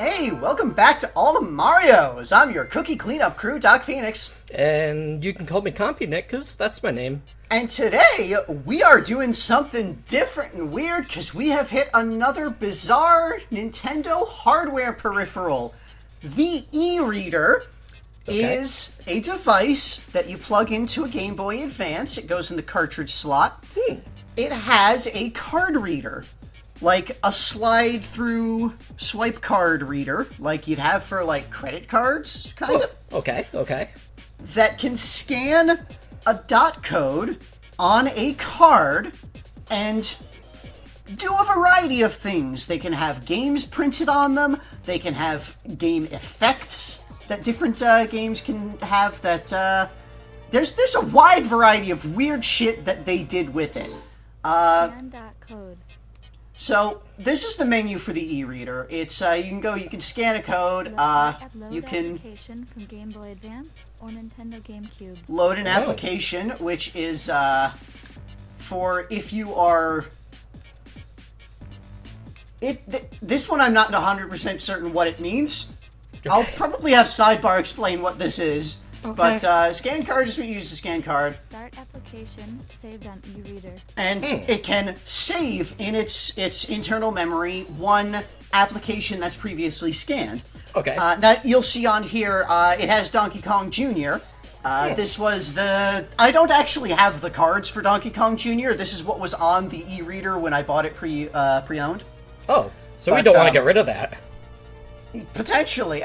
Hey, welcome back to All the Marios. I'm your cookie cleanup crew, Doc Phoenix. And you can call me CompuNick, because that's my name. And today, we are doing something different and weird, because we have hit another bizarre Nintendo hardware peripheral. The e-reader is a device that you plug into a Game Boy Advance. It goes in the cartridge slot. It has a card reader. Like a slide-through swipe card reader, like you'd have for, like, credit cards, kind of. Okay. That can scan a dot code on a card and do a variety of things. They can have games printed on them. They can have game effects that different games can have. That there's a wide variety of weird shit that they did with it. Scan that code. So, this is the menu for the e-reader. It's, you can scan a code, you can application from Game Boy Advance or Nintendo GameCube. Load an application, which is, for if you are... This one I'm not 100% certain what it means. I'll probably have Sidebar explain what this is. Okay. But, scan card is what you use to scan card. Start application saved on e-reader. And it can save in its internal memory one application that's previously scanned. Okay. Now, you'll see on here, it has Donkey Kong Jr. This was the... I don't actually have the cards for Donkey Kong Jr. This is what was on the e-reader when I bought it pre-owned. Oh, so we But, don't want to get rid of that. Potentially.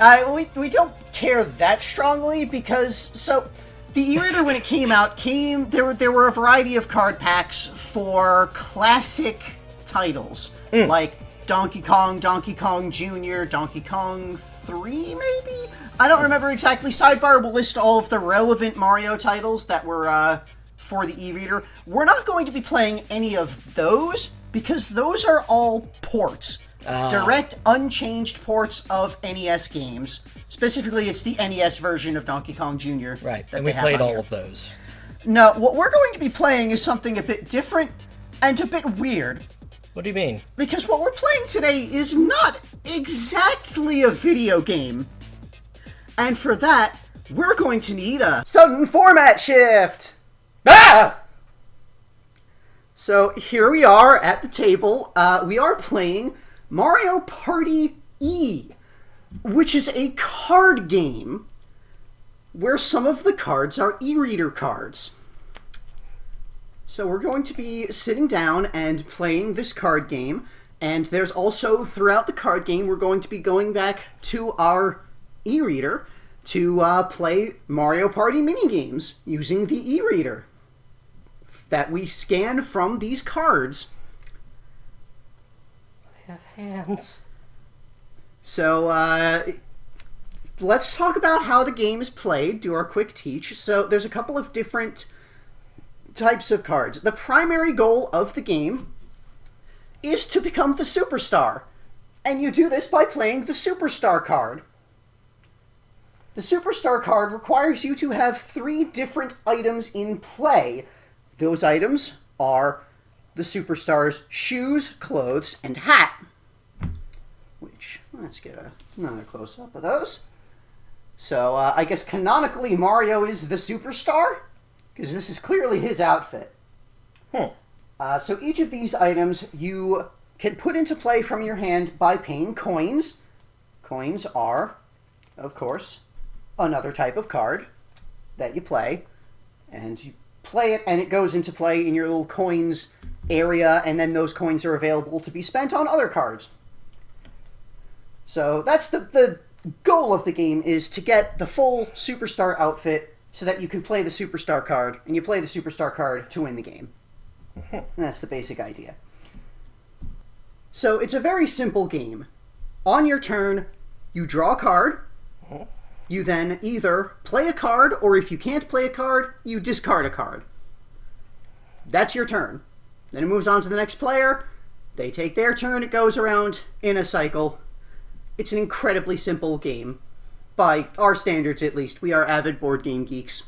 We don't care that strongly because, so, the e-reader when it came out, there were a variety of card packs for classic titles, like Donkey Kong Jr., Donkey Kong 3, maybe? I don't remember exactly. Sidebar will list all of the relevant Mario titles that were for the e-reader. We're not going to be playing any of those because those are all ports. Direct, unchanged ports of NES games. Specifically, it's the NES version of Donkey Kong Jr. Right, and we played all of those. No, what we're going to be playing is something a bit different and a bit weird. What do you mean? Because what we're playing today is not exactly a video game. And for that, we're going to need a sudden format shift! Ah! So here we are at the table. We are playing Mario Party E, which is a card game where some of the cards are e-reader cards. So we're going to be sitting down and playing this card game, and there's also, throughout the card game, we're going to be going back to our e-reader to play Mario Party minigames using the e-reader that we scan from these cards. Have hands. So, let's talk about how the game is played, do our quick teach. So, there's a couple of different types of cards. The primary goal of the game is to become the superstar. And you do this by playing the superstar card. The superstar card requires you to have 3 different items in play. Those items are the superstar's shoes, clothes, and hat. Which, let's get another close-up of those. So, I guess canonically Mario is the superstar, because this is clearly his outfit. So each of these items you can put into play from your hand by paying coins. Coins are, of course, another type of card that you play, and you play it, and it goes into play in your little coins area, and then those coins are available to be spent on other cards. So that's the goal of the game, is to get the full superstar outfit so that you can play the superstar card, and you play the superstar card to win the game. And that's the basic idea. So it's a very simple game. On your turn, you draw a card. You then either play a card, or if you can't play a card, you discard a card. That's your turn. Then it moves on to the next player. They take their turn. It goes around in a cycle. It's an incredibly simple game. By our standards, at least. We are avid board game geeks.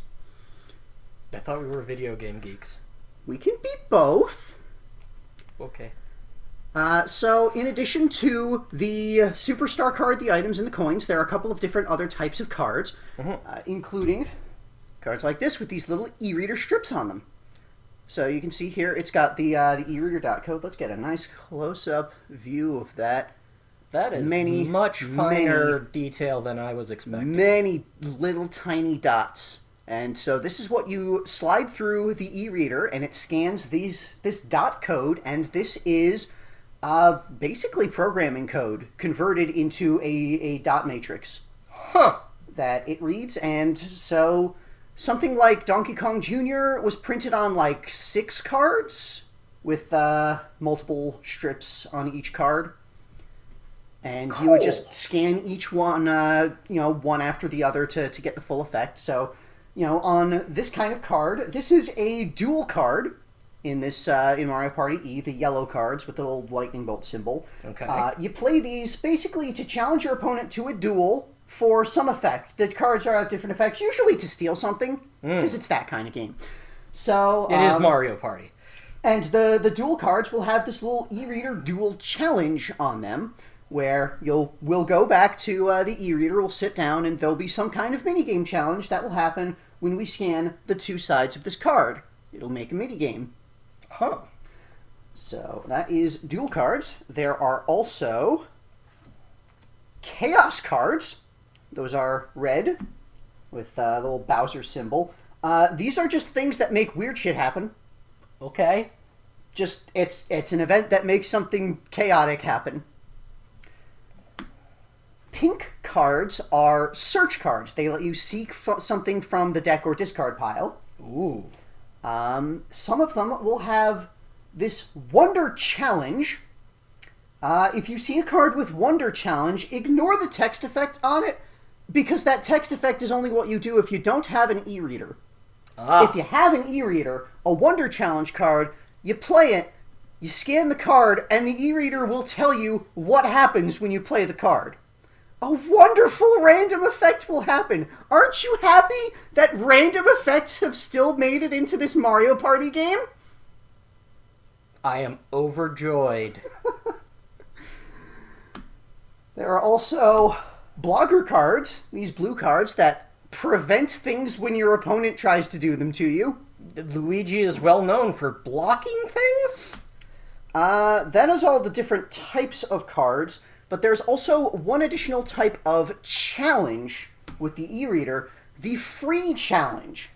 I thought we were video game geeks. We can be both. Okay. So, in addition to the Superstar card, the items, and the coins, there are a couple of different other types of cards, including cards like this with these little e-reader strips on them. So you can see here, it's got the e-reader dot code. Let's get a nice close-up view of that. That is much finer detail than I was expecting. Many little tiny dots. And so this is what you slide through the e-reader, and it scans this dot code, and this is basically programming code converted into a dot matrix. Huh. That it reads, and so something like Donkey Kong Jr. was printed on like 6 cards with multiple strips on each card. And you would just scan each one, one after the other to get the full effect. So, on this kind of card, this is a duel card in this in Mario Party E, the yellow cards with the little lightning bolt symbol. Okay. You play these basically to challenge your opponent to a duel for some effect. The cards have different effects, usually to steal something, because it's that kind of game. So it is Mario Party. And the duel cards will have this little e-reader duel challenge on them, where we'll go back to the e-reader, we'll sit down, and there'll be some kind of minigame challenge that will happen when we scan the 2 sides of this card. It'll make a minigame. Huh. So that is duel cards. There are also chaos cards. Those are red with the little Bowser symbol. These are just things that make weird shit happen. Okay. Just it's an event that makes something chaotic happen. Pink cards are search cards. They let you seek something from the deck or discard pile. Ooh. Some of them will have this Wonder Challenge. If you see a card with Wonder Challenge, ignore the text effect on it, because that text effect is only what you do if you don't have an e-reader. If you have an e-reader, a Wonder Challenge card, you play it, you scan the card, and the e-reader will tell you what happens when you play the card. A wonderful random effect will happen. Aren't you happy that random effects have still made it into this Mario Party game? I am overjoyed. There are also blogger cards, these blue cards that prevent things when your opponent tries to do them to you. Luigi is well known for blocking things? That is all the different types of cards. But there's also one additional type of challenge with the e-reader, the free challenge.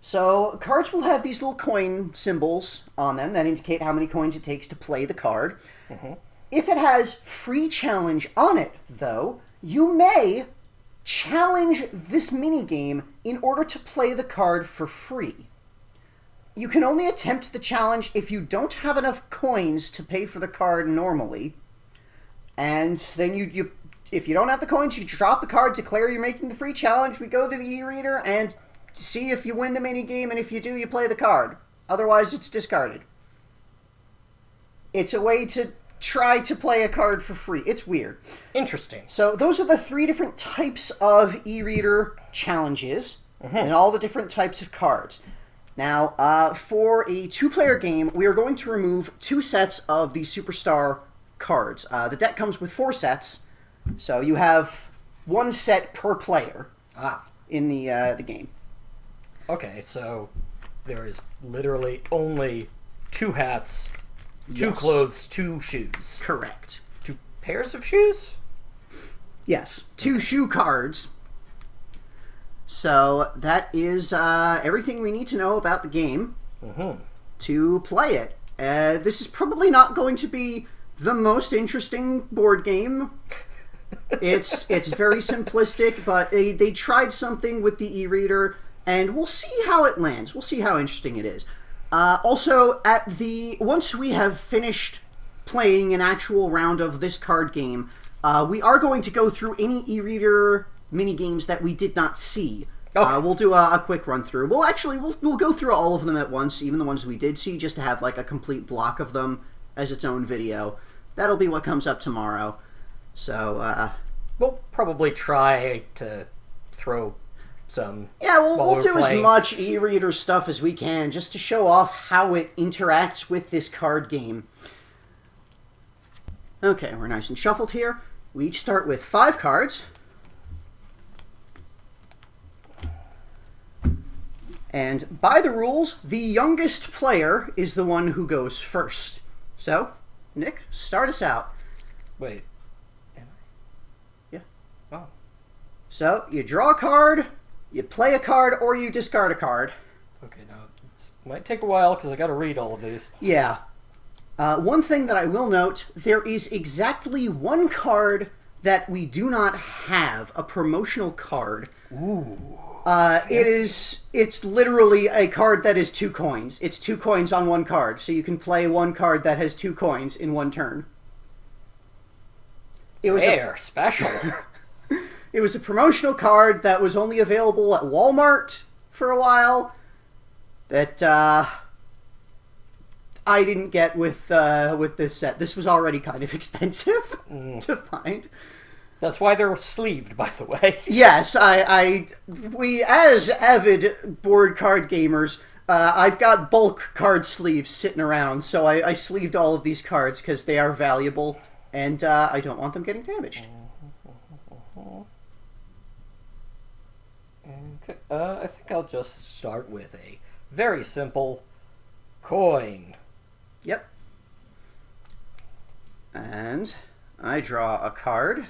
So cards will have these little coin symbols on them that indicate how many coins it takes to play the card. Mm-hmm. If it has free challenge on it, though, you may challenge this minigame in order to play the card for free. You can only attempt the challenge if you don't have enough coins to pay for the card normally. And then you if you don't have the coins, you drop the card, declare you're making the free challenge, we go to the e-reader, and see if you win the minigame, and if you do, you play the card. Otherwise, it's discarded. It's a way to try to play a card for free. It's weird. Interesting. So those are the 3 different types of e-reader challenges, and all the different types of cards. Now, for a 2-player game, we are going to remove 2 sets of the Superstar cards. The deck comes with 4 sets, so you have 1 set per player in the game. Okay, so there is literally only 2 hats, 2 clothes, 2 shoes. Correct. 2 pairs of shoes? Yes, 2 shoe cards. So that is everything we need to know about the game to play it. This is probably not going to be the most interesting board game. It's very simplistic, but they tried something with the e-reader, and we'll see how it lands. We'll see how interesting it is. Also, once we have finished playing an actual round of this card game, we are going to go through any e-reader minigames that we did not see. Okay. We'll do a quick run through. We'll go through all of them at once, even the ones we did see, just to have like a complete block of them as its own video. That'll be what comes up tomorrow. So, we'll probably try to throw some. Yeah, we'll do as much e-reader stuff as we can, just to show off how it interacts with this card game. Okay, we're nice and shuffled here. We each start with 5 cards. And by the rules, the youngest player is the one who goes first. So, Nick, start us out. Wait. Yeah. Oh. So, you draw a card, you play a card, or you discard a card. Okay, now it might take a while because I got to read all of these. Yeah. One thing that I will note, there is exactly 1 card that we do not have, a promotional card. Ooh. It's literally a card that is 2 coins. It's 2 coins on 1 card, so you can play 1 card that has 2 coins in 1 turn. It was special. It was a promotional card that was only available at Walmart for a while. That I didn't get with this set. This was already kind of expensive to find. That's why they're sleeved, by the way. Yes, we as avid board card gamers, I've got bulk card sleeves sitting around, so I sleeved all of these cards because they are valuable, and I don't want them getting damaged. Okay, I think I'll just start with a very simple coin. Yep. And I draw a card.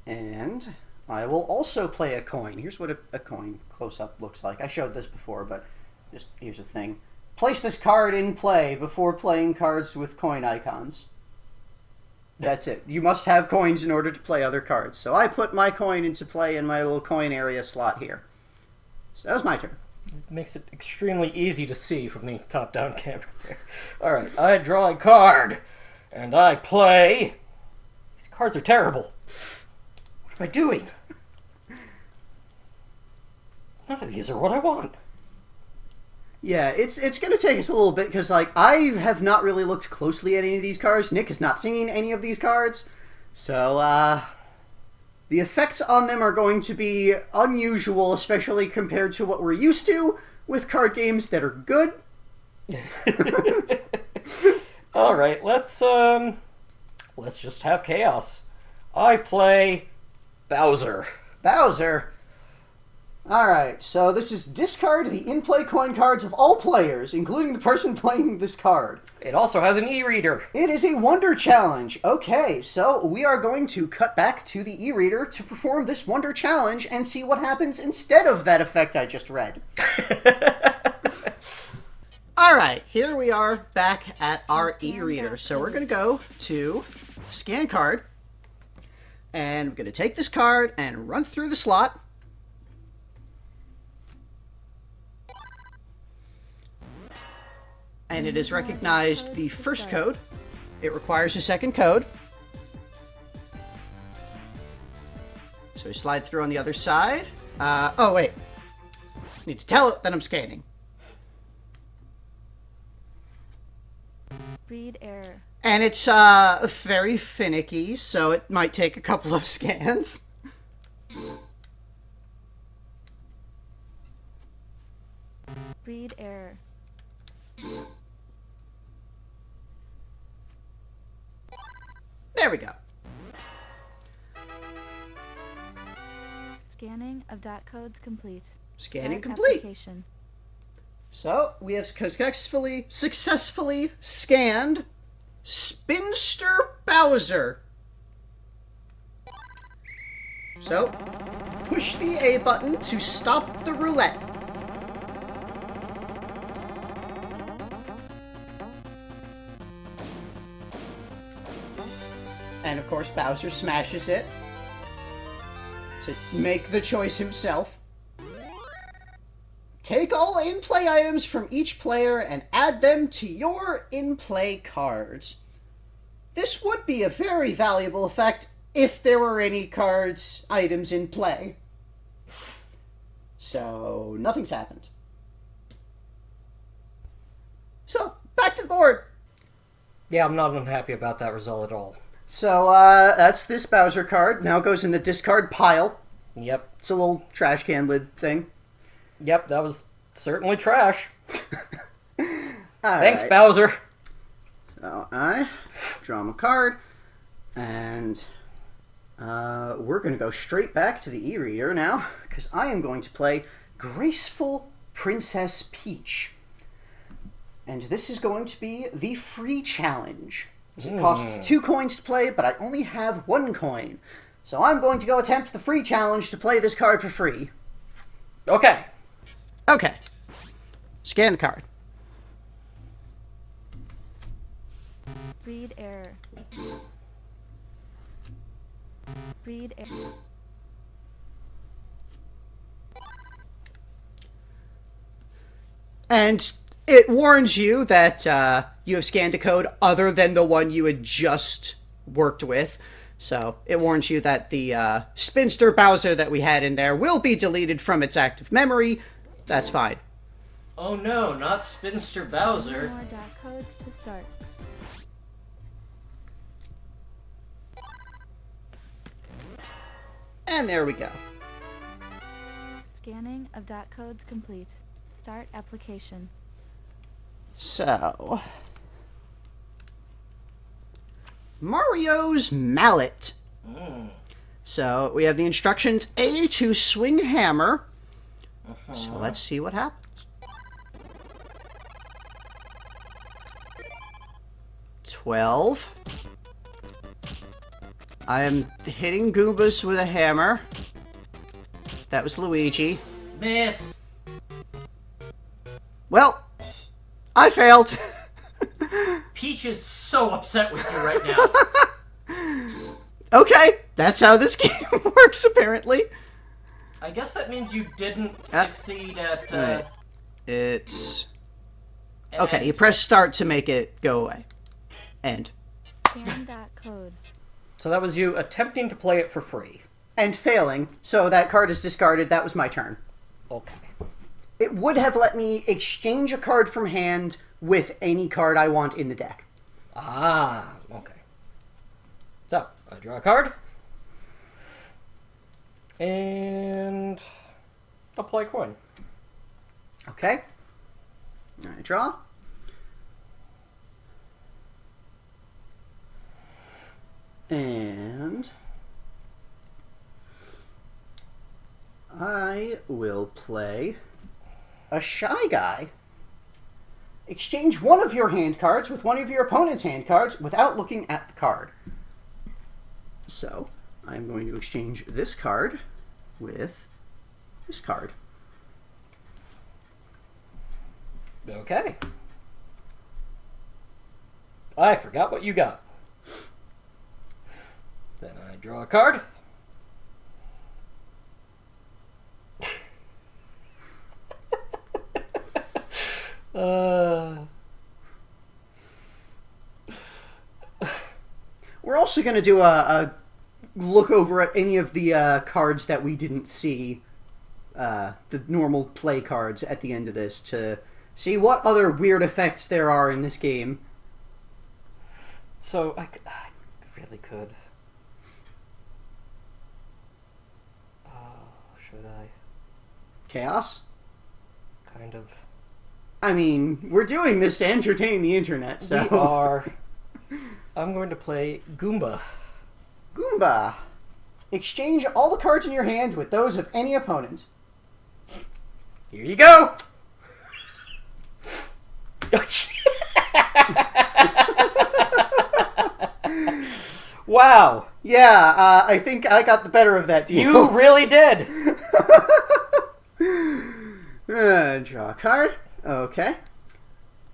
And I will also play a coin. Here's what a coin close-up looks like. I showed this before, but just here's the thing. Place this card in play before playing cards with coin icons. That's it. You must have coins in order to play other cards. So I put my coin into play in my little coin area slot here. So that was my turn. It makes it extremely easy to see from the top-down camera there. Alright, I draw a card, and I play... These cards are terrible. What am I doing? None of these are what I want. Yeah, it's going to take us a little bit, because like, I have not really looked closely at any of these cards. Nick has not seen any of these cards. So, the effects on them are going to be unusual, especially compared to what we're used to with card games that are good. Alright, let's just have chaos. I play Bowser. Bowser. Alright, so this is discard the in-play coin cards of all players, including the person playing this card. It also has an e-reader. It is a wonder challenge. Okay, so we are going to cut back to the e-reader to perform this wonder challenge and see what happens instead of that effect I just read. Alright, here we are back at our e-reader. So we're going to go to scan card, and I'm going to take this card and run through the slot. And it has recognized the first code. It requires a second code. So we slide through on the other side. Oh, wait. Need to tell it that I'm scanning. Read error. And it's very finicky, so it might take a couple of scans. Read error. There we go. Scanning of dot codes complete. Scanning Start complete. application. So we have successfully scanned Spinister Bowser. So push the A button to stop the roulette. And of course Bowser smashes it to make the choice himself. Take all in-play items from each player and add them to your in-play cards. This would be a very valuable effect if there were any items in play. So, nothing's happened. So, back to the board. Yeah, I'm not unhappy about that result at all. So, that's this Bowser card. Now goes in the discard pile. Yep. It's a little trash can lid thing. Yep, that was certainly trash. All Thanks, right. Bowser. So I draw my card, and we're going to go straight back to the e-reader now, because I am going to play Graceful Princess Peach. And this is going to be the free challenge. It costs 2 coins to play, but I only have 1 coin. So I'm going to go attempt the free challenge to play this card for free. Okay. Okay. Scan the card. Read error. Read error. And it warns you that you have scanned a code other than the one you had just worked with. So it warns you that the Spinister Bowser that we had in there will be deleted from its active memory. That's fine. Oh no, not Spinister Bowser. More dot codes to start. And there we go. Scanning of dot codes complete. Start application. So, Mario's Mallet. So we have the instructions: A to swing hammer. So let's see what happens. 12. I am hitting Goombas with a hammer. That was Luigi. Miss. Well, I failed. Peach is so upset with you right now. Okay, that's how this game works, apparently. I guess that means you didn't succeed at... Right. It's... Okay, you press start to make it go away. End. Scan dot code. So that was you attempting to play it for free. And failing, so that card is discarded. That was my turn. Okay. It would have let me exchange a card from hand with any card I want in the deck. Ah, okay. So, I draw a card. And apply coin. Okay. I draw. And I will play a Shy Guy. Exchange one of your hand cards with one of your opponent's hand cards without looking at the card. So, I'm going to exchange this card with this card. Okay. I forgot what you got. Then I draw a card. We're also going to do a look over at any of the cards that we didn't see, the normal play cards at the end of this, to see what other weird effects there are in this game. So, I really could. Should I? Chaos? Kind of. I mean, we're doing this to entertain the internet, so... We are. I'm going to play Goomba. Goomba. Exchange all the cards in your hand with those of any opponent. Here you go! Wow. Yeah, I think I got the better of that deal. You really did. Draw a card. Okay.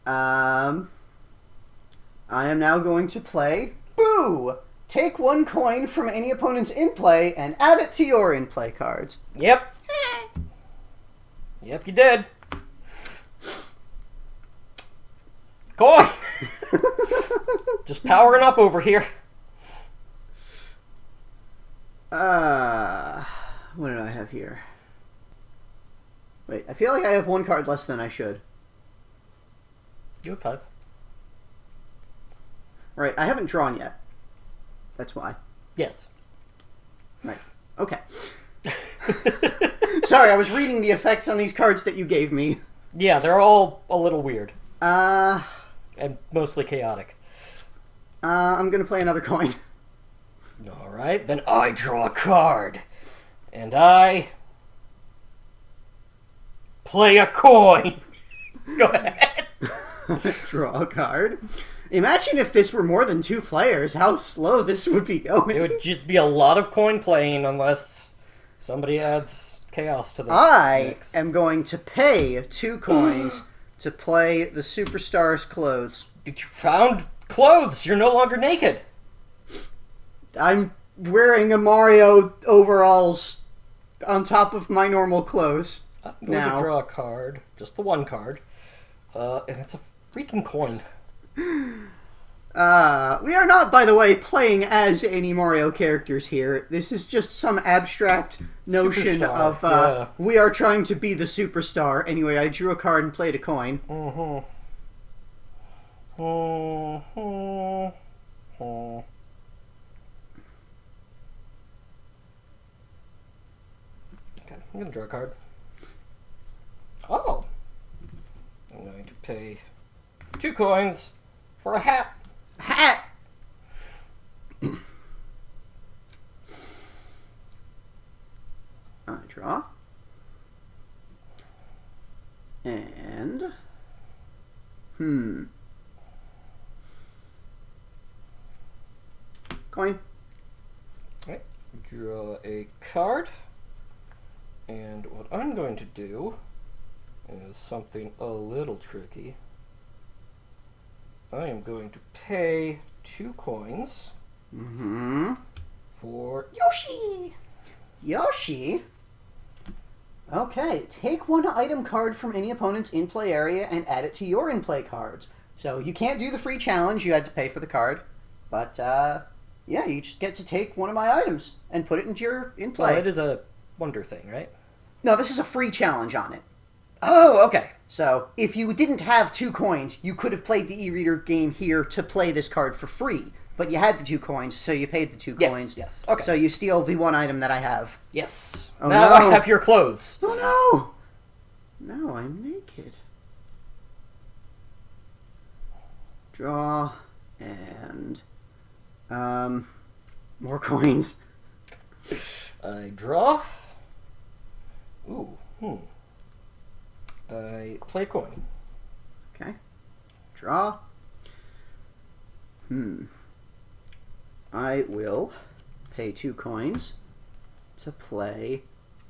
I am now going to play Boo! Take 1 coin from any opponent's in-play and add it to your in-play cards. Yep. Yep, you did. Coin! Just powering up over here. What do I have here? Wait, I feel like I have 1 card less than I should. You have 5. Right, I haven't drawn yet. That's why. Yes. Right, okay. Sorry, I was reading the effects on these cards that you gave me. Yeah, they're all a little weird. Right. And mostly chaotic. I'm gonna play another coin. Alright, then I draw a card. And I... play a coin. Go ahead. Draw a card. Imagine if this were more than 2 players, how slow this would be going. It would just be a lot of coin playing unless somebody adds chaos to the mix. I am going to pay 2 coins to play the Superstar's clothes. You found clothes. You're no longer naked. I'm wearing a Mario overalls on top of my normal clothes. I'm going to draw a card. Just the one card. And it's a freaking coin. We are not, by the way, playing as any Mario characters here. This is just some abstract notion Superstar, of, we are trying to be the superstar. Anyway, I drew a card and played a coin. Okay, I'm going to draw a card. Oh! I'm going to pay 2 coins for a hat. Hat! I draw. And... Coin. Alright, draw a card. And what I'm going to do is something a little tricky. I am going to pay 2 coins for Yoshi. Yoshi? Okay, take 1 item card from any opponent's in-play area and add it to your in-play cards. So you can't do the free challenge, you had to pay for the card. But, yeah, you just get to take 1 of my items and put it into your in-play. Well, it is a wonder thing, right? No, this is a free challenge on it. Oh, okay. So, if you didn't have 2 coins, you could have played the e-reader game here to play this card for free. But you had the 2 coins, so you paid the 2 coins. Yes, okay. So you steal the 1 item that I have. Yes. Oh, now no. I have your clothes. Oh no! No, I'm naked. Draw, and... more coins. I draw. Ooh, I play a coin. Okay. Draw. I will pay 2 coins to play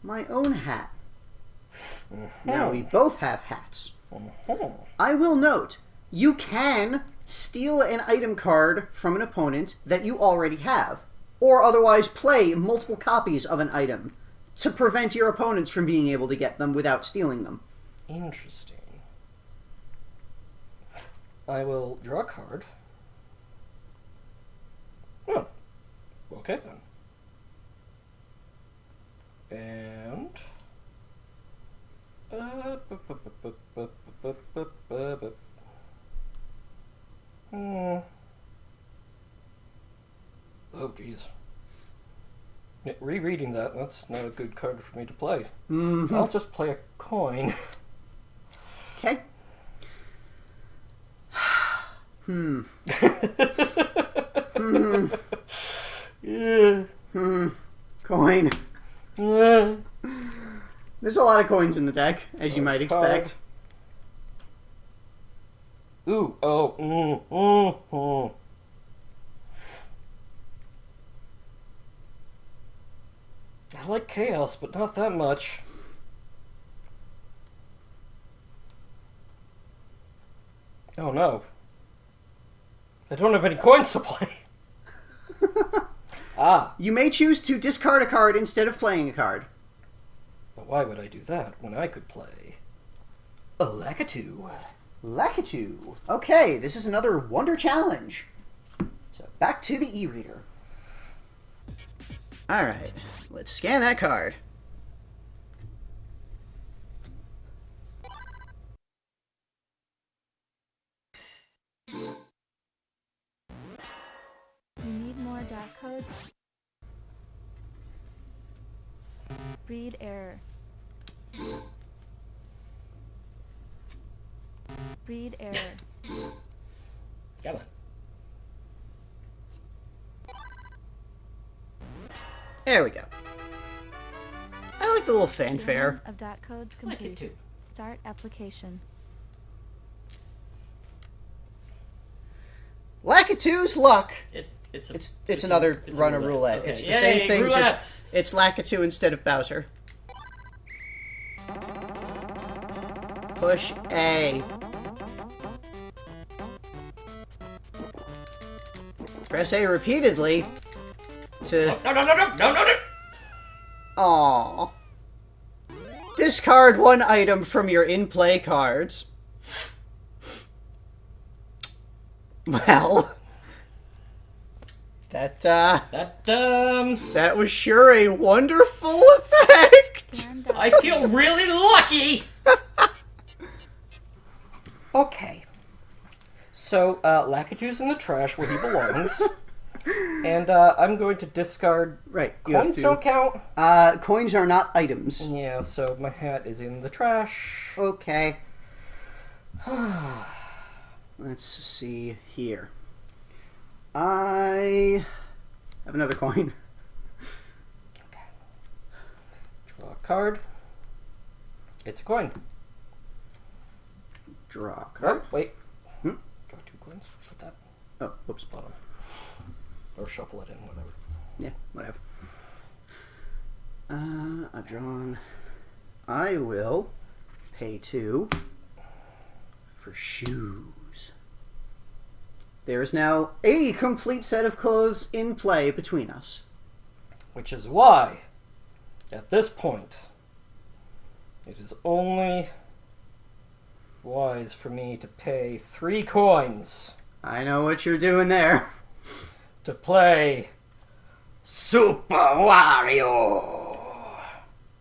my own hat. Now we both have hats. I will note, you can steal an item card from an opponent that you already have, or otherwise play multiple copies of an item to prevent your opponents from being able to get them without stealing them. Interesting. I will draw a card. Oh, okay then. And... Oh, jeez. Rereading that's not a good card for me to play. I'll just play a coin. Okay. Yeah. Coin. Yeah. There's a lot of coins in the deck, as you might expect. Ooh, I like chaos, but not that much. Oh no. I don't have any coins to play. You may choose to discard a card instead of playing a card. But why would I do that when I could play a Lakitu? Lakitu. Okay, this is another Wonder Challenge. So back to the e-reader. Alright, let's scan that card. You need more DAC codes? Read error. Read error. Come on. There we go. I like the little fanfare. Of dot codes complete. Lakitu. Start application. Lakitu's luck. It's another a run of roulette. Okay. It's the same thing, roulettes. just it's Lakitu instead of Bowser. Push A. Press A repeatedly to... No. Aww. Discard one item from your in-play cards. Well... That was sure a wonderful effect! I feel really lucky! Okay. So, Lakitu's in the trash where he belongs. And I'm going to discard... Right. you have Coins to- don't count? Coins are not items. Yeah, so my hat is in the trash. Okay. Let's see here. I have another coin. Draw a card. It's a coin. Draw a card. Oh, wait. Hmm? Draw 2 coins. Put that Oh, whoops. bottom. Or shuffle it in, whatever. Yeah, whatever. I've drawn. I will pay 2 for shoes. There is now a complete set of clothes in play between us. Which is why, at this point, it is only wise for me to pay 3 coins I know what you're doing there. to play Super Wario.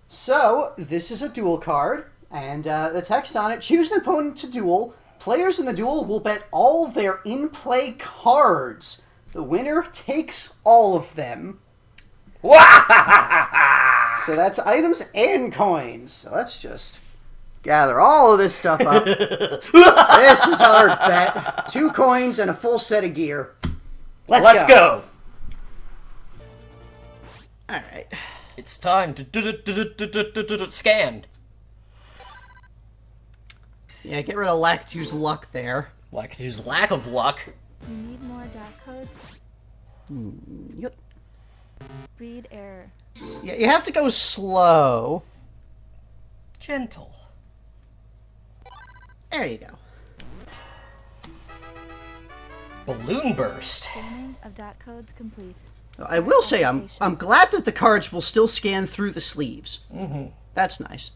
So, this is a duel card, and the text on it, choose an opponent to duel. Players in the duel will bet all their in-play cards. The winner takes all of them. So that's items and coins. So let's just gather all of this stuff up. This is our bet. 2 coins and a full set of gear. Let's go. Alright. It's time to scan. Yeah, get rid of Lakitu's luck there. Lakitu's lack of luck. You need more dot codes. Yep. Read error. Yeah, you have to go slow. Gentle. There you go. Balloon burst. Scanning of dot codes complete. I will say I'm glad that the cards will still scan through the sleeves. Mm-hmm. That's nice.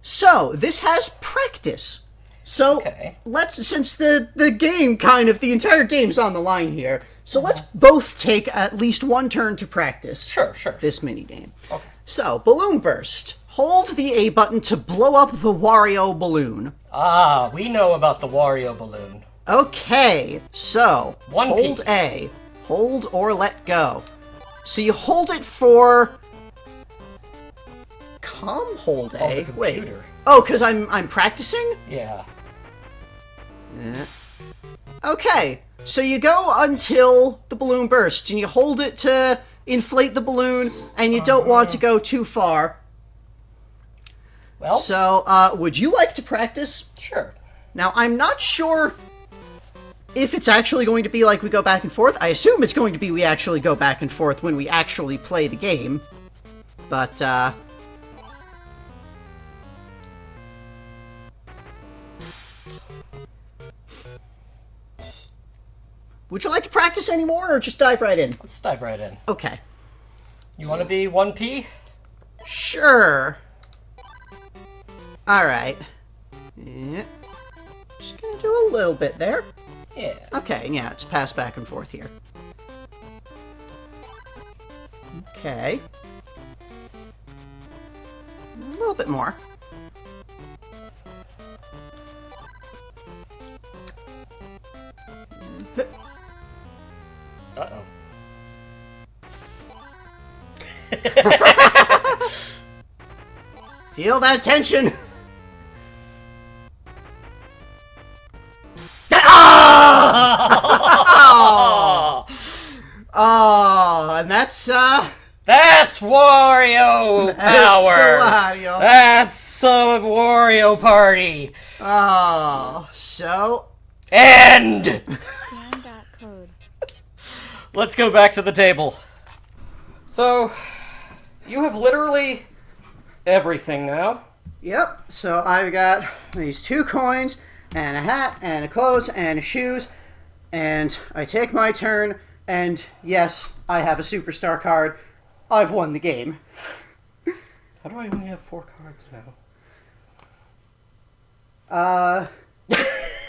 So, this has practice. So, Okay. since the game the entire game's on the line here, so let's both take at least one turn to practice Sure. this minigame. Okay. So, Balloon Burst. Hold the A button to blow up the Wario balloon. Ah, we know about the Wario balloon. Okay, so, One hold P. A. Hold or let go. So you hold it for... hold Oh, A? the Wait. computer. Oh, because I'm practicing? Yeah. Okay, so you go until the balloon bursts, and you hold it to inflate the balloon, and you don't want to go too far. Well, So, would you like to practice? sure. Now, I'm not sure if it's actually going to be like we go back and forth. I assume it's going to be we actually go back and forth when we actually play the game. But, would you like to practice anymore, or just dive right in? Let's dive right in. Okay. You want to be 1P? Sure. Alright. Yeah. Just gonna do a little bit there. Yeah. Okay, yeah, it's passed back and forth here. Okay. A little bit more. Uh-oh. Feel that tension! Oh! Oh, and that's That's Wario power! Wario. That's some Wario party! Oh, so... End! Scan that code. Let's go back to the table. So, you have literally everything now. Yep, so I've got these 2 coins, and a hat, and a clothes, and shoes, and I take my turn, and yes, I have a superstar card. I've won the game. How do I only have 4 cards now?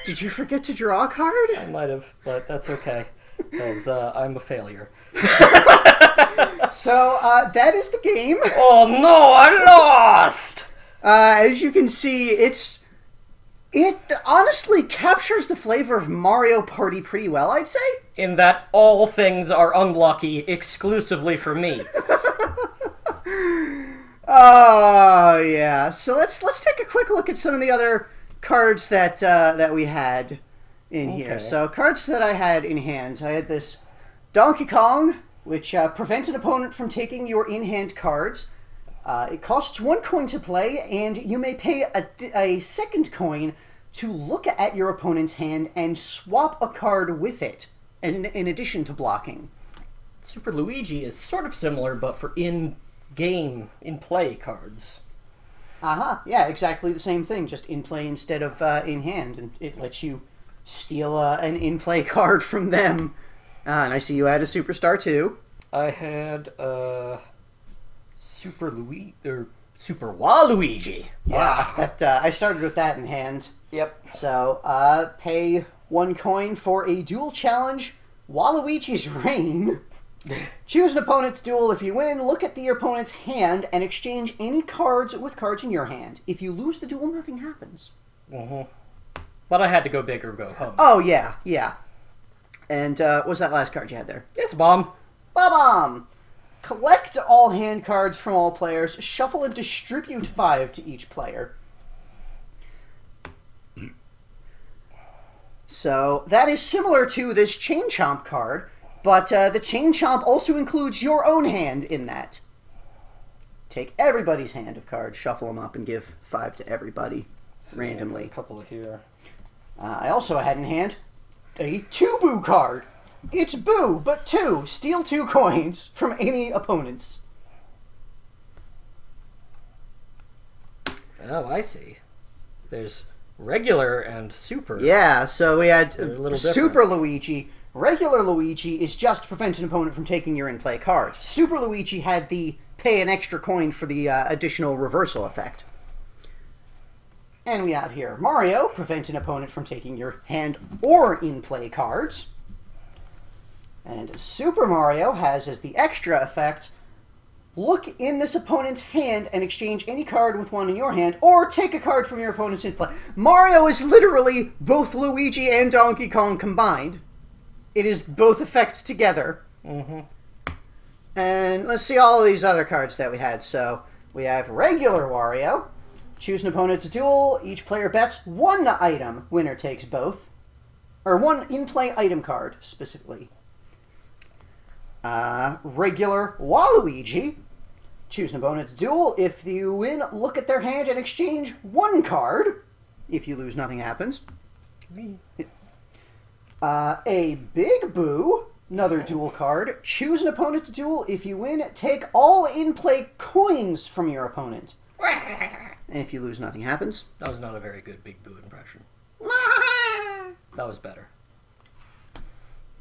Did you forget to draw a card? I might have, but that's okay, because I'm a failure. So, that is the game. Oh no, I lost! As you can see, it honestly captures the flavor of Mario Party pretty well, I'd say. In that all things are unlucky exclusively for me. Oh, yeah. So let's take a quick look at some of the other cards that we had in here. Okay. So cards that I had in hand. I had this Donkey Kong, which prevents an opponent from taking your in-hand cards. It costs 1 coin to play, and you may pay a second coin to look at your opponent's hand and swap a card with it, in addition to blocking. Super Luigi is sort of similar, but for in-game, in-play cards. Yeah, exactly the same thing, just in play instead of in hand, and it lets you steal an in-play card from them. And I see you had a superstar too. I had Super Waluigi. Yeah, that I started with that in hand. Yep. So pay 1 coin for a duel challenge, Waluigi's Reign. Choose an opponent's duel. If you win, look at the opponent's hand and exchange any cards with cards in your hand. If you lose the duel, nothing happens. Mm-hmm. But I had to go big or go home. Oh, yeah. And what's that last card you had there? It's a bomb. Ba-bomb! Collect all hand cards from all players. Shuffle and distribute 5 to each player. So, that is similar to this Chain Chomp card, but the Chain Chomp also includes your own hand in that. Take everybody's hand of cards, shuffle them up, and give 5 to everybody randomly. A couple of here. I also had in hand a 2-Boo card. It's Boo, but 2. Steal 2 coins from any opponents. Oh, I see. There's regular and super. Yeah, so we had They're a little different. Super Luigi. Regular Luigi is just prevent an opponent from taking your in-play cards. Super Luigi had the pay an extra coin for the additional reversal effect. And we have here Mario, prevent an opponent from taking your hand or in-play cards. And Super Mario has as the extra effect, look in this opponent's hand and exchange any card with one in your hand, or take a card from your opponent's in play. Mario is literally both Luigi and Donkey Kong combined. It is both effects together. Mm-hmm. And let's see all of these other cards that we had. So we have regular Wario. Choose an opponent's duel. Each player bets 1 item. Winner takes both. Or 1 in-play item card, specifically. Regular Waluigi. Choose an opponent's duel. If you win, look at their hand and exchange 1 card. If you lose, nothing happens. A Big Boo. Another duel card. Choose an opponent's duel. If you win, take all in-play coins from your opponent. And if you lose, nothing happens. That was not a very good Big Boo impression. That was better.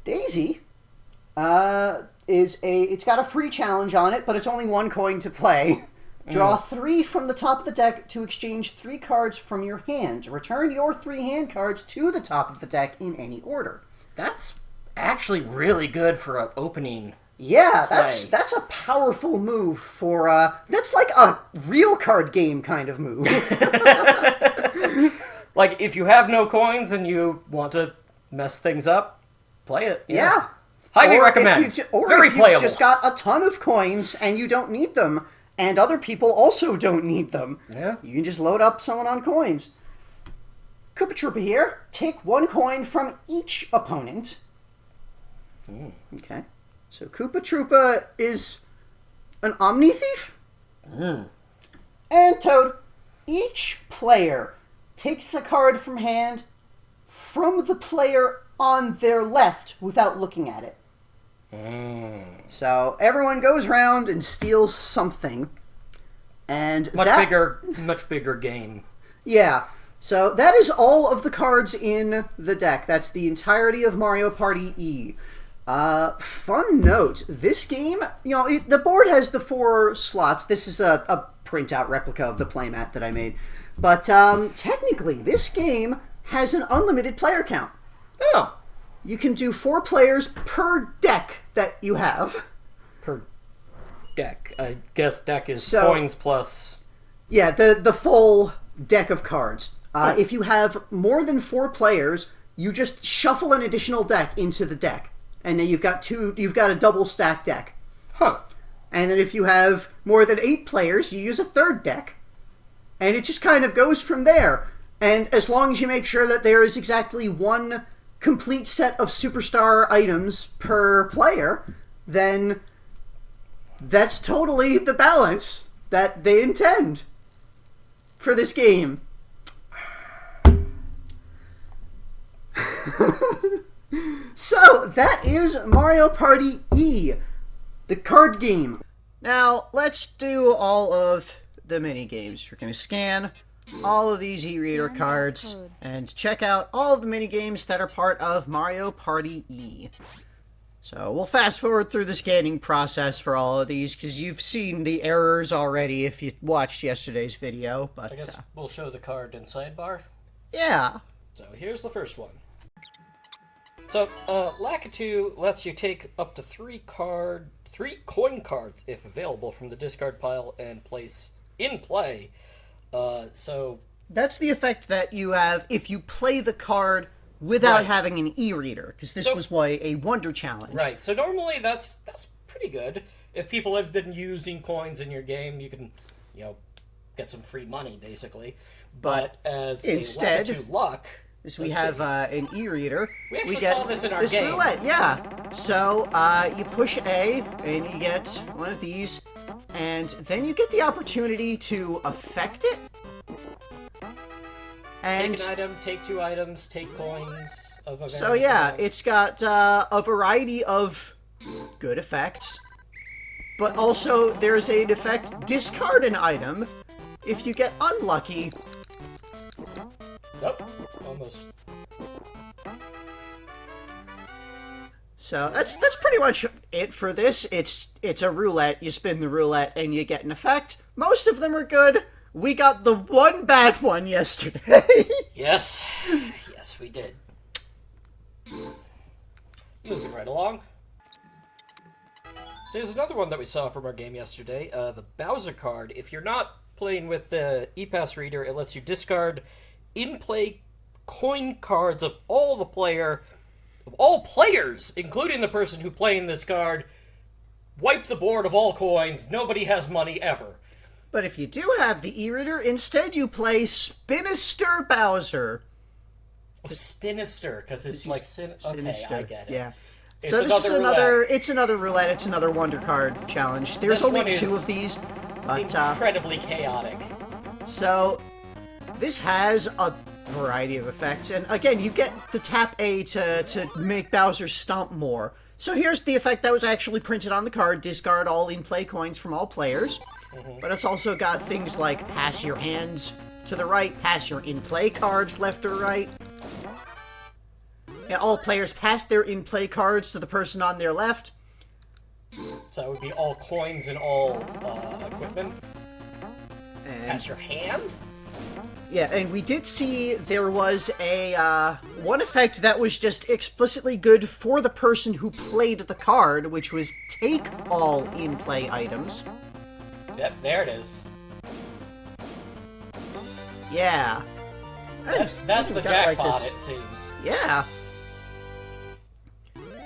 Daisy it's got a free challenge on it, but it's only 1 coin to play. Draw 3 from the top of the deck to exchange 3 cards from your hand. Return your 3 hand cards to the top of the deck in any order. That's actually really good for an opening. Yeah, play. that's a powerful move for that's like a real card game kind of move. Like, if you have no coins and you want to mess things up, play it. Yeah. Highly Or recommend. If Very if playable. you've just got a ton of coins and you don't need them, and other people also don't need them, Yeah. you can just load up someone on coins. Koopa Troopa here. Take 1 coin from each opponent. Okay. So Koopa Troopa is an Omni Thief. And Toad, each player takes a card from hand from the player on their left without looking at it. So everyone goes around and steals something. And much bigger game. Yeah. So that is all of the cards in the deck. That's the entirety of Mario Party E. Fun note, this game, the board has the 4 slots. This is a printout replica of the playmat that I made. But technically, this game has an unlimited player count. Oh. You can do 4 players per deck that you have. Per deck. I guess deck is coins plus... Yeah, the full deck of cards. If you have more than 4 players, you just shuffle an additional deck into the deck. And then you've got a double stack deck. Huh. And then if you have more than 8 players, you use a third deck. And it just kind of goes from there. And as long as you make sure that there is exactly 1 complete set of superstar items per player, then that's totally the balance that they intend for this game. So, that is Mario Party E, the card game. Now, let's do all of the mini-games. We're going to scan all of these e-reader cards and check out all of the mini-games that are part of Mario Party E. So, we'll fast forward through the scanning process for all of these, because you've seen the errors already if you watched yesterday's video. But I guess we'll show the card in sidebar. Yeah. So, here's the first one. So, Lakitu lets you take up to 3 coin cards, if available, from the discard pile and place in play. So... That's the effect that you have if you play the card without having an e-reader, because this was a Wonder Challenge. Right, so normally that's pretty good. If people have been using coins in your game, you can, get some free money, basically. But as instead, a Lakitu luck... we have an e-reader. We actually saw this in our this game. Roulette, yeah. So, you push A, and you get one of these, and then you get the opportunity to affect it. And take an item, take 2 items, take coins of a so yeah, it's got a variety of good effects, but also there's an effect, discard an item. If you get unlucky... Nope, almost. So that's pretty much it for this. It's a roulette. You spin the roulette and you get an effect. Most of them are good. We got the one bad one yesterday. Yes, we did. Moving right along. There's another one that we saw from our game yesterday, the Bowser card. If you're not playing with the ePass reader, it lets you discard in-play coin cards of all players, including the person who playing this card. Wipe the board of all coins. Nobody has money ever. But if you do have the e-reader, instead you play Spinister Bowser. Oh, Spinister, because it's like Sinister. Okay, I get it. Yeah. It's so this is roulette. It's another roulette. It's another Wonder Card challenge. There's only 2 of these, but incredibly chaotic. So this has a variety of effects, and again, you get the tap A to make Bowser stomp more. So here's the effect that was actually printed on the card: discard all in-play coins from all players. But it's also got things like pass your hands to the right, pass your in-play cards left or right. Yeah, all players pass their in-play cards to the person on their left. So that would be all coins and all equipment. And pass your hand? Yeah, and we did see there was a one effect that was just explicitly good for the person who played the card, which was take all in-play items. Yep, there it is. Yeah. That's the jackpot, it seems. Yeah.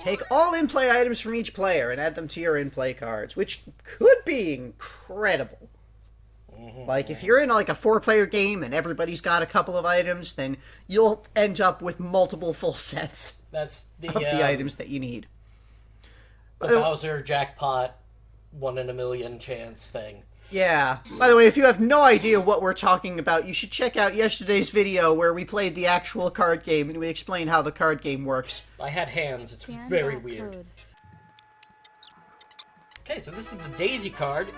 Take all in-play items from each player and add them to your in-play cards, which could be incredible. Like, if you're in, like, a 4-player game and everybody's got a couple of items, then you'll end up with multiple full sets of the items that you need. The Bowser jackpot 1 in a million chance thing. Yeah. By the way, if you have no idea what we're talking about, you should check out yesterday's video where we played the actual card game and we explained how the card game works. I had hands. It's very weird. Okay, so this is the Daisy card.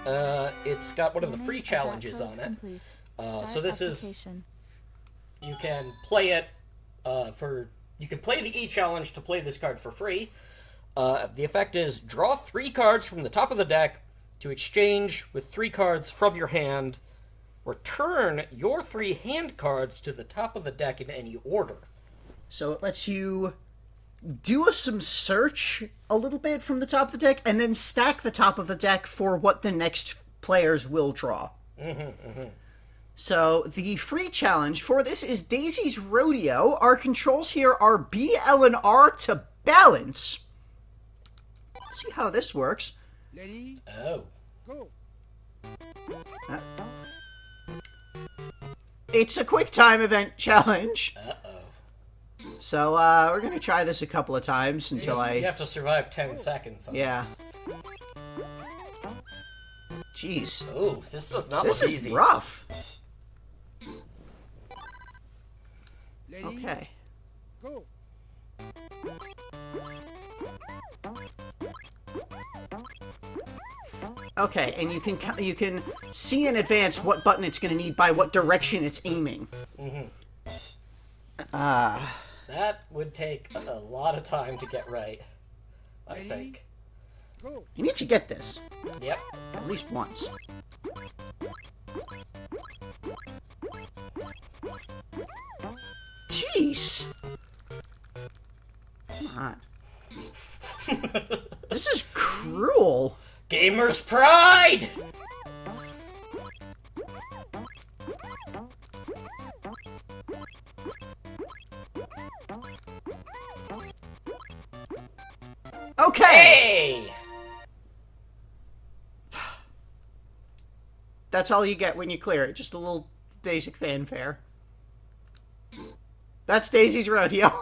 It's got one of the free challenges on it. So this is... You can play it You can play the E-challenge to play this card for free. The effect is draw 3 cards from the top of the deck to exchange with 3 cards from your hand. Return your 3 hand cards to the top of the deck in any order. So it lets you do some search a little bit from the top of the deck and then stack the top of the deck for what the next players will draw. So the free challenge for this is Daisy's Rodeo. Our controls here are B, L, and R to balance. Let's see how this works. Ready? Oh. Go. It's a quick time event challenge. Uh-oh. So we're going to try this a couple of times until You have to survive 10 seconds on Yeah. this. Jeez. Oh, this does not This look is easy. rough. Ready? Okay. Go. Okay, and you can see in advance what button it's going to need by what direction it's aiming. That would take a lot of time to get right, I think. Go. You need to get this Yep. at least once. Jeez. Come on. This is cruel. Gamer's pride! Okay. Hey! That's all you get when you clear it. Just a little basic fanfare. That's Daisy's Rodeo.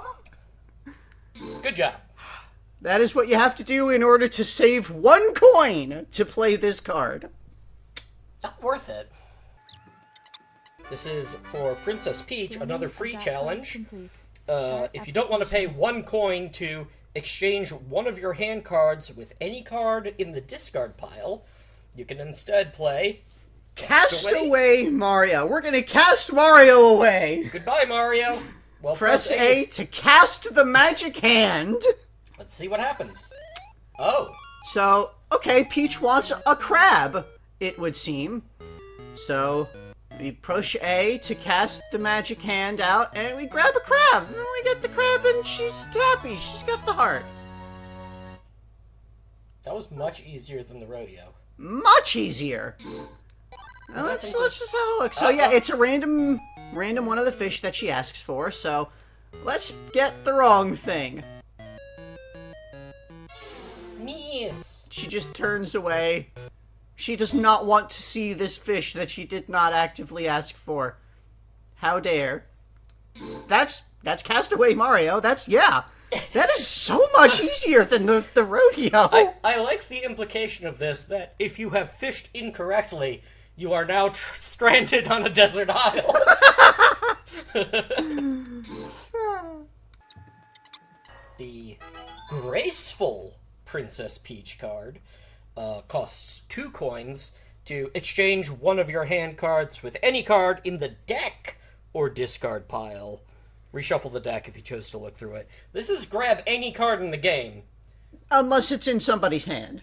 Good job. That is what you have to do in order to save 1 coin to play this card. Not worth it. This is for Princess Peach, another free challenge. If you don't want to pay 1 coin to exchange one of your hand cards with any card in the discard pile, you can instead play Cast away Mario. We're going to cast Mario away. Goodbye, Mario. Well, Press A to cast the magic hand. Let's see what happens. Oh. So, okay, Peach wants a crab, it would seem. So, we push A to cast the magic hand out, and we grab a crab. And we get the crab, and she's happy. She's got the heart. That was much easier than the rodeo. Much easier. Now let's just have a look. So yeah, it's a random one of the fish that she asks for. So let's get the wrong thing. Miss. She just turns away. She does not want to see this fish that she did not actively ask for. How dare. That's Castaway Mario. That is so much easier than the rodeo. I like the implication of this, that if you have fished incorrectly, you are now stranded on a desert isle. The Graceful Princess Peach card costs 2 coins to exchange one of your hand cards with any card in the deck or discard pile. Reshuffle the deck if you chose to look through it. This is grab any card in the game. Unless it's in somebody's hand.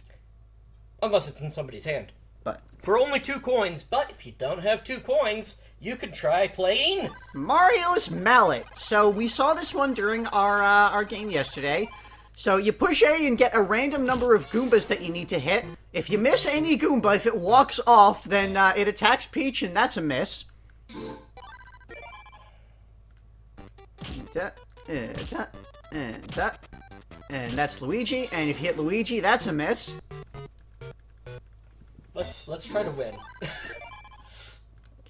Unless it's in somebody's hand. But For only 2 coins, but if you don't have 2 coins, you can try playing Mario's Mallet. So we saw this one during our game yesterday. So you push A and get a random number of Goombas that you need to hit. If you miss any Goomba, if it walks off, then it attacks Peach, and that's a miss. And that's Luigi, and if you hit Luigi, that's a miss. Let's try to win.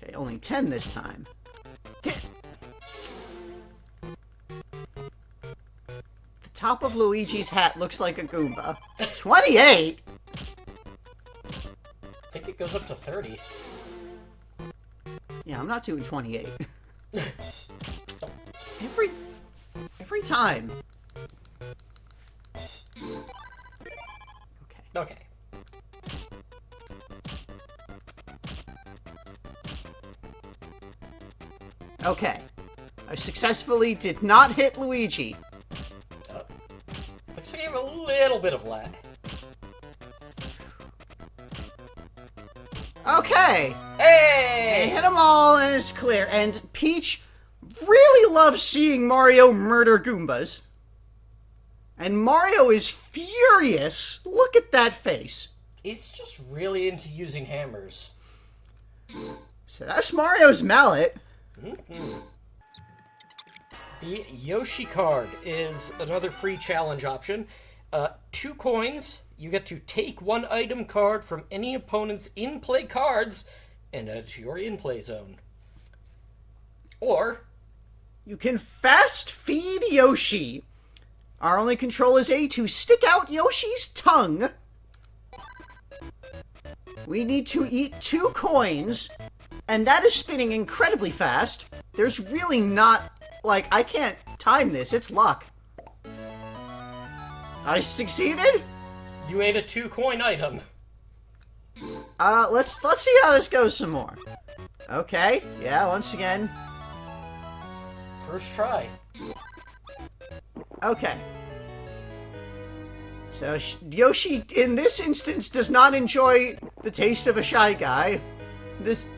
Okay, only 10 this time. 10. The top of Luigi's hat looks like a Goomba. 28? think it goes up to 30. Yeah, I'm not doing 28. Every time. Okay. Okay. Okay. I successfully did not hit Luigi. Looks like you have a little bit of lag. Okay. I Hey! hit them all and it's clear. And Peach really loves seeing Mario murder Goombas. And Mario is furious. Look at that face. He's just really into using hammers. So that's Mario's mallet. The Yoshi card is another free challenge option. 2 coins. You get to take 1 item card from any opponent's in-play cards and add it to your in-play zone. Or You can fast feed Yoshi. Our only control is A to stick out Yoshi's tongue. We need to eat 2 coins, and that is spinning incredibly fast. There's really not, like, I can't time this. It's luck. I succeeded? you ate a 2-coin item. Let's see how this goes some more. Okay, yeah, once again. First try. Okay. So, Yoshi, in this instance, does not enjoy the taste of a Shy Guy.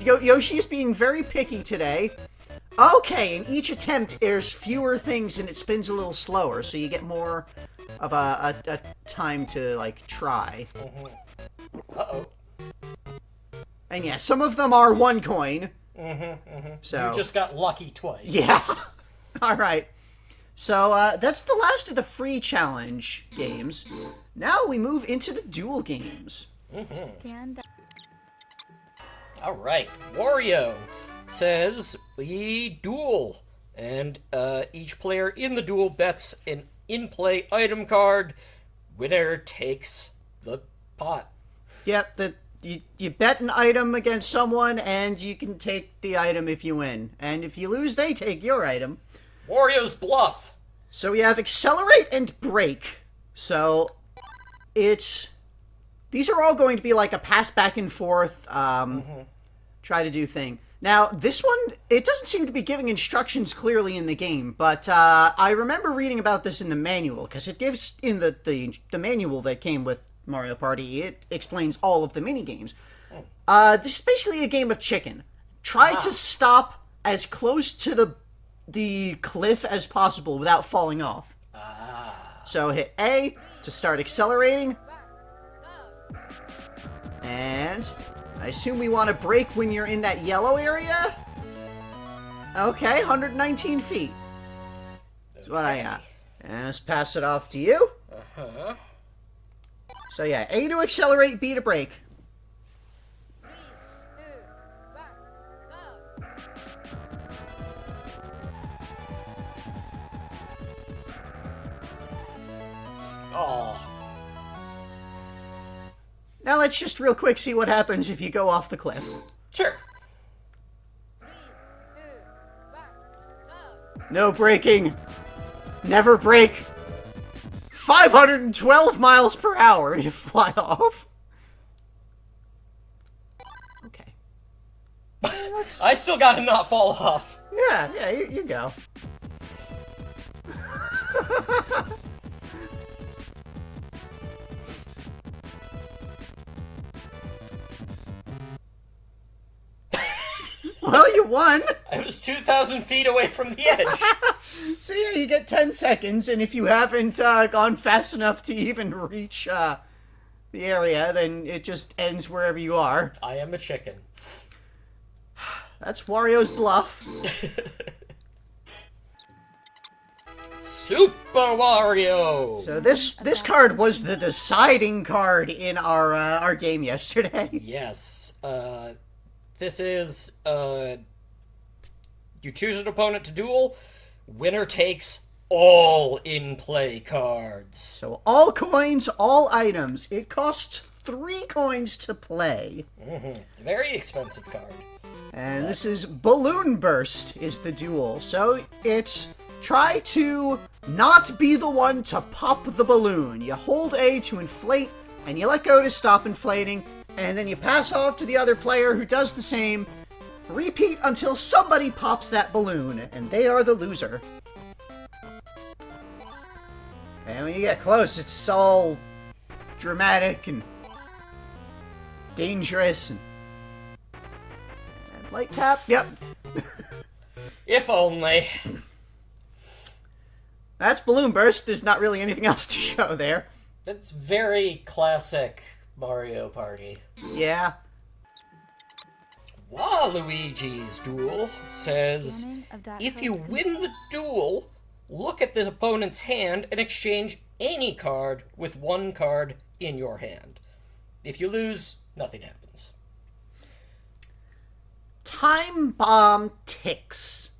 Yoshi is being very picky today. Okay, in each attempt, there's fewer things and it spins a little slower, so you get more of a time to, like, try. Uh-oh. And yeah, some of them are 1 coin. So, You just got lucky twice. yeah. Alright. So, that's the last of the free challenge games. Now we move into the duel games. And Alright, Wario says we duel. And each player in the duel bets an in-play item card. Winner takes the pot. Yep, you bet an item against someone, and you can take the item if you win. And if you lose, they take your item. Wario's Bluff. So we have accelerate and break. So these are all going to be like a pass back and forth, try to do thing. Now, this one, it doesn't seem to be giving instructions clearly in the game, but I remember reading about this in the manual, because it gives, in the manual that came with Mario Party, it explains all of the minigames. This is basically a game of chicken. Try to stop as close to the cliff as possible without falling off. So hit A to start accelerating. And I assume we want to brake when you're in that yellow area? Okay, 119 feet. That's what I got. And let's pass it off to you. So yeah, A to accelerate, B to brake. Oh. Now let's just real quick see what happens if you go off the cliff. Sure. No braking. Never brake. 512 miles per hour, you fly off. Okay. I still gotta not fall off. Yeah, you go. Well, you won. I was 2,000 feet away from the edge. So yeah, you get 10 seconds, and if you haven't gone fast enough to even reach the area, then it just ends wherever you are. I am a chicken. That's Wario's Bluff. Super Wario! So this card was the deciding card in our game yesterday. Yes. This is, you choose an opponent to duel, winner takes all in-play cards. So all coins, all items. It costs 3 coins to play. Very expensive card. And this is Balloon Burst is the duel. So it's try to not be the one to pop the balloon. You hold A to inflate, and you let go to stop inflating, and then you pass off to the other player who does the same. Repeat until somebody pops that balloon, and they are the loser. And when you get close, it's all dramatic and dangerous and light tap. Yep. If only. That's Balloon Burst. There's not really anything else to show there. That's very classic Mario Party. Yeah. Waluigi's Duel says, Beginning of that if you code. win the duel, look at the opponent's hand and exchange any card with 1 card in your hand. If you lose, nothing happens. Time bomb ticks.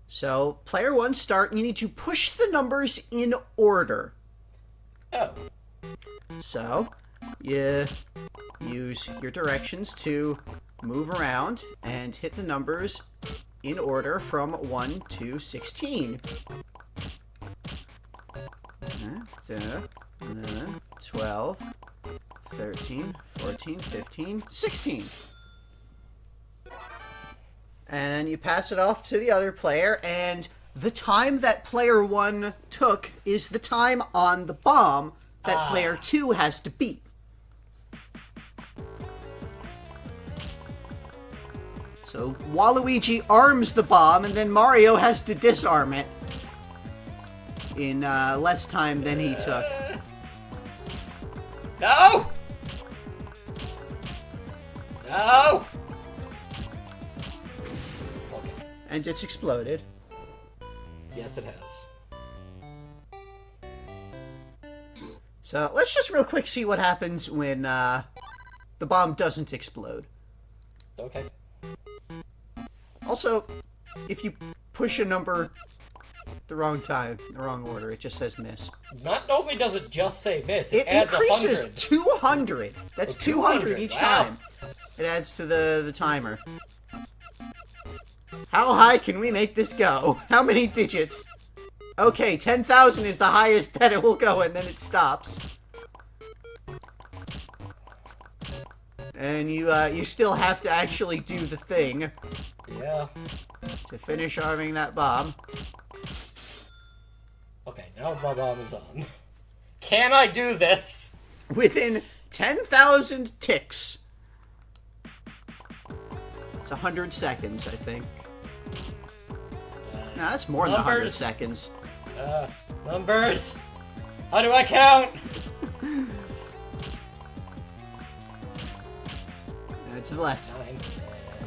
So, player 1 start, and you need to push the numbers in order. Oh. So, you use your directions to move around and hit the numbers in order from 1 to 16. 12, 13, 14, 15, 16. And you pass it off to the other player, and the time that player 1 took is the time on the bomb that player 2 has to beat. So Waluigi arms the bomb, and then Mario has to disarm it in less time than he took. No! No! Okay. And it's exploded. Yes, it has. So let's just real quick see what happens when the bomb doesn't explode. Okay. Also, if you push a number the wrong time, the wrong order, it just says miss. Not only does it just say miss, It adds increases 100. 200. That's Oh, 200 each wow. time. It adds to the timer. How high can we make this go? How many digits? Okay, 10,000 is the highest that it will go, and then it stops. And you still have to actually do the thing Yeah. to finish arming that bomb. Okay, now the bomb is on. Can I do this? Within 10,000 ticks. It's 100 seconds, I think. No, that's more than 100 Numbers. seconds. Numbers. How do I count? To the left. 9,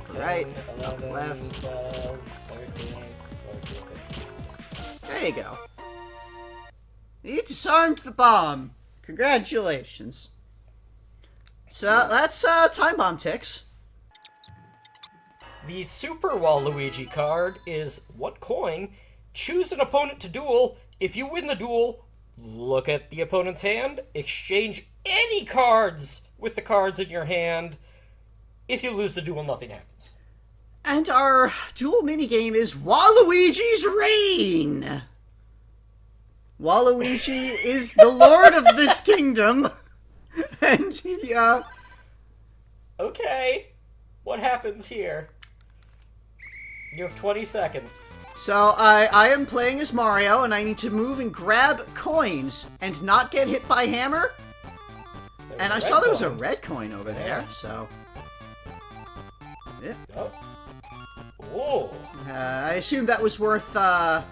10, Right, 11, left. 12, 13, 14, 15, 16. There you go. You disarmed the bomb. Congratulations. So that's time bomb ticks. The Super Waluigi card is 1 coin. Choose an opponent to duel. If you win the duel, look at the opponent's hand. Exchange any cards with the cards in your hand. If you lose the duel, nothing happens. And our dual minigame is Waluigi's Reign. Waluigi is the lord of this kingdom. And he, Okay. What happens here? You have 20 seconds. So I am playing as Mario, and I need to move and grab coins and not get hit by hammer. There's And a I red saw there was a coin. red coin over there, Yeah. so... Yeah. Oh. Oh. I assume that was worth a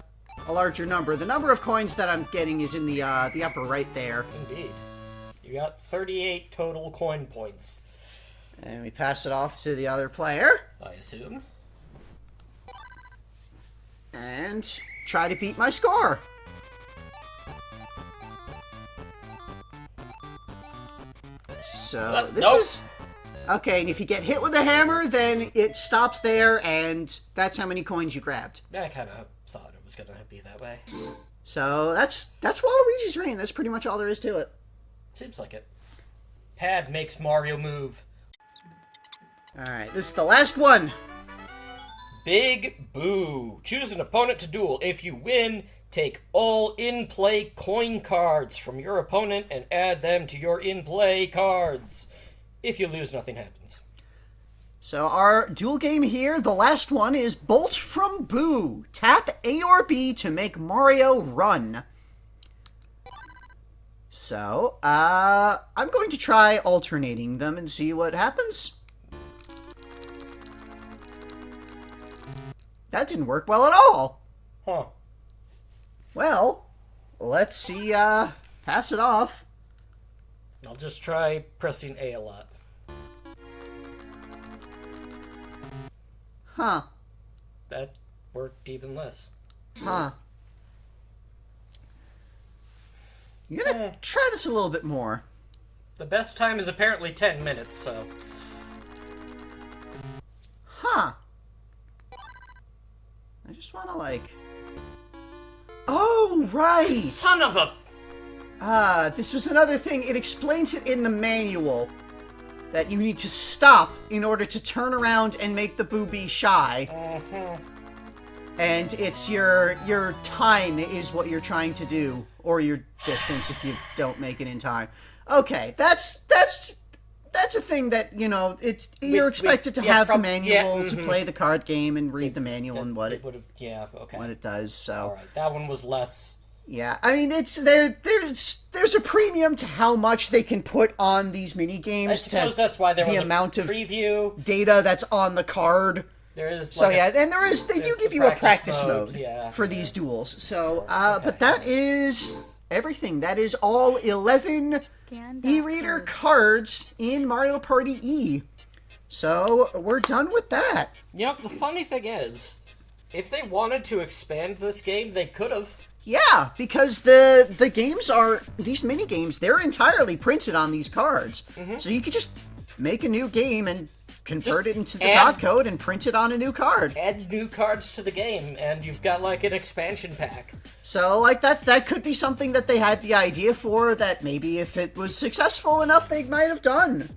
larger number. The number of coins that I'm getting is in the upper right there. Indeed. You got 38 total coin points, And we pass it off to the other player. I assume. And try to beat my score. So this Nope. is... Okay, and if you get hit with a hammer, then it stops there, and that's how many coins you grabbed. I kind of thought it was going to be that way. So that's Waluigi's Reign. That's pretty much all there is to it. Seems like it. Pad makes Mario move. Alright, this is the last one. Big Boo. Choose an opponent to duel. If you win, take all in-play coin cards from your opponent and add them to your in-play cards. If you lose, nothing happens. So our duel game here, the last one, is Bolt from Boo. Tap A or B to make Mario run. So, I'm going to try alternating them and see what happens. That didn't work well at all. Huh. Well, let's see, pass it off. I'll just try pressing A a lot. Huh. That worked even less. Huh. You gotta try this a little bit more. The best time is apparently 10 minutes, so... Huh. I just wanna, like... Oh, right! Son of a... This was another thing. It explains it in the manual that you need to stop in order to turn around and make the booby shy. And it's your time is what you're trying to do, or your distance if you don't make it in time. Okay, that's a thing that, you know, you're expected to have the manual to play the card game and read the manual and what it would have. Yeah, okay. what it does. So All right, that one was less. yeah, I mean, there's a premium to how much they can put on these mini games. I suppose that's why there was the a amount of preview. data that's on the card. There is. So like yeah, and they do give you a practice mode for these duels. So, but that is everything. That is all 11 e-reader cards in Mario Party E. So we're done with that. Yep. The funny thing is, if they wanted to expand this game, they could have. Yeah, because the games are these mini games. They're entirely printed on these cards, so you could just make a new game and convert it into the dot code and print it on a new card. Add new cards to the game, and you've got like an expansion pack. So, like, that could be something that they had the idea for, that maybe if it was successful enough, they might have done.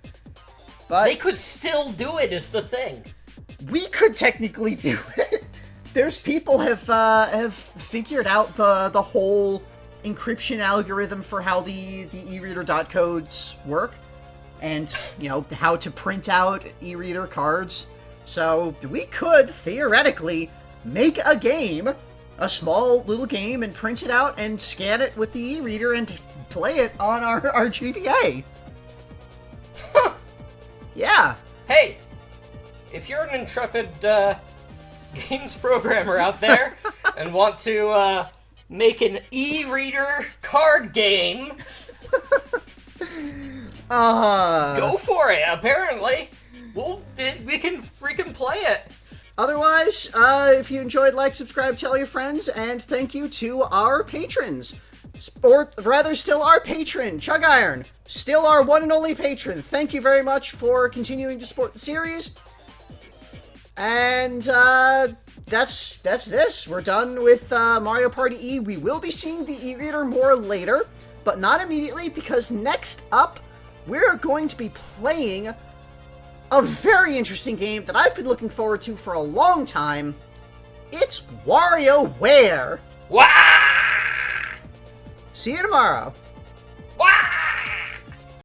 But They could still do it, is the thing. we could technically do it. There's people have figured out the whole encryption algorithm for how the e-reader dot codes work. And, you know, how to print out e-reader cards. So, we could, theoretically, make a game, a small little game, and print it out and scan it with the e-reader and play it on our GBA. Yeah. Hey, if you're an intrepid games programmer out there and want to make an e-reader card game... Go for it, apparently. We can freaking play it. Otherwise, if you enjoyed, like, subscribe, tell your friends, and thank you to our patrons. Or rather, still our patron, Chug Iron. Still our one and only patron. Thank you very much for continuing to support the series. And, that's this. We're done with Mario Party E. We will be seeing the e-reader more later, but not immediately, because next up, we're going to be playing a very interesting game that I've been looking forward to for a long time. It's WarioWare. Wah! See you tomorrow.